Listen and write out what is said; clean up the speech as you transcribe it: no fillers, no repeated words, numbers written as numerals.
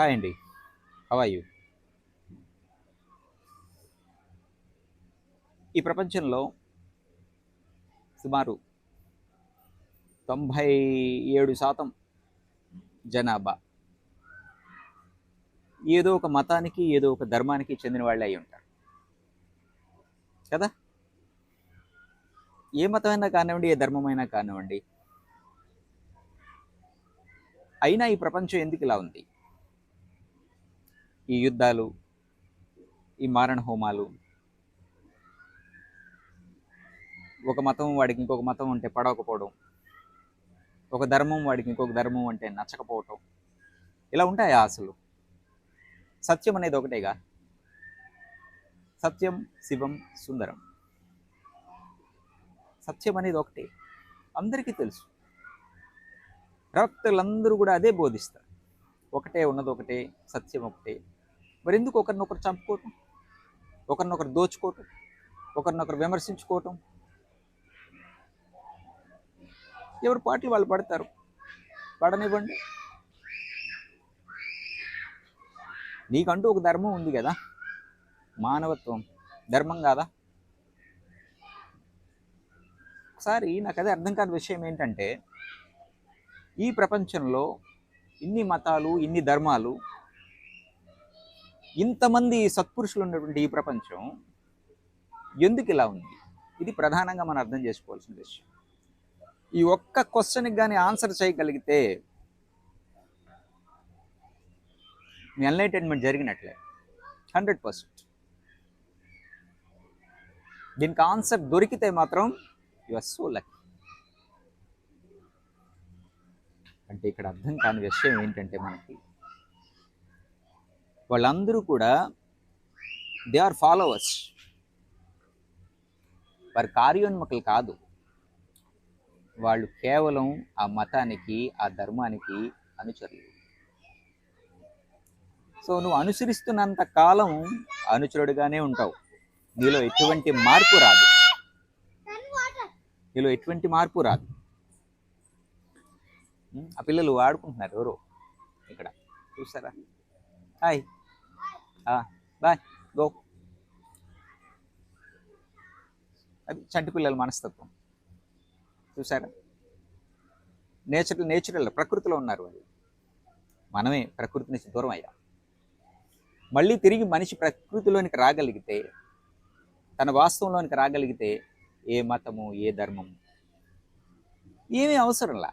Hi అండి. How are you? ఈ ప్రపంచంలో సుమారు 97% జనాభా ఏదో ఒక మతానికి, ఏదో ఒక ధర్మానికి చెందిన వాళ్ళే అయి ఉంటారు కదా! ఏ మతమైనా కానివ్వండి, ఏ ధర్మమైనా కానివ్వండి. అయినా ఈ ప్రపంచం ఎందుకు ఇలా ఉంది? ఈ యుద్ధాలు, ఈ మారణ హోమాలు, ఒక మతం వాడికి ఇంకొక మతం అంటే పడవకపోవడం, ఒక ధర్మం వాడికి ఇంకొక ధర్మం అంటే నచ్చకపోవటం, ఇలా ఉంటాయా అసలు? సత్యం అనేది ఒకటేగా. సత్యం, శివం, సుందరం. సత్యం అనేది ఒకటే, అందరికీ తెలుసు. ప్రవక్తలందరూ కూడా అదే బోధిస్తారు. ఒకటే ఉన్నది, ఒకటే సత్యం, ఒకటే. మరి ఎందుకు ఒకరినొకరు చంపుకోవటం, ఒకరినొకరు దోచుకోవటం, ఒకరినొకరు విమర్శించుకోవటం? ఎవరు పాటలు వాళ్ళు పడతారు, పడనివ్వండి. నీకంటూ ఒక ధర్మం ఉంది కదా, మానవత్వం ధర్మం కాదా? ఒకసారి నాకు అదే అర్థం కాని విషయం ఏంటంటే, ఈ ప్రపంచంలో ఇన్ని మతాలు, ఇన్ని ధర్మాలు, ఇంతమంది సత్పురుషులు ఉన్నటువంటి ఈ ప్రపంచం ఎందుకు ఇలా ఉంది? ఇది ప్రధానంగా మనం అర్థం చేసుకోవాల్సిన విషయం. ఈ ఒక్క క్వశ్చన్కి కానీ ఆన్సర్ చేయగలిగితే మీ ఎన్లైటైన్మెంట్ జరిగినట్లే 100%. దీనికి ఆన్సర్ దొరికితే మాత్రం యు ఆర్ సో లక్కీ. అంటే ఇక్కడ అర్థం కాని విషయం ఏంటంటే, మనకి వాళ్ళందరూ కూడా దే ఆర్ ఫాలోవర్స్. వారి కార్యోన్ముఖులు కాదు. వాళ్ళు కేవలం ఆ మతానికి, ఆ ధర్మానికి అనుచరులు. సో నువ్వు అనుసరిస్తున్నంత కాలం అనుచరుడుగానే ఉంటావు. నీలో ఎటువంటి మార్పు రాదు. ఆ పిల్లలు ఆడుకుంటున్నారు ఎవరో ఇక్కడ, చూసారా? Hi, bye, go. అది చంటి పిల్లల మనస్తత్వం, చూసారా? నేచురల్ ప్రకృతిలో ఉన్నారు వాళ్ళు. మనమే ప్రకృతి నుంచి దూరం అయ్యాం. మళ్ళీ తిరిగి మనిషి ప్రకృతిలోనికి రాగలిగితే, తన వాస్తవంలోనికి రాగలిగితే, ఏ మతము, ఏ ధర్మము ఏమీ అవసరంలా.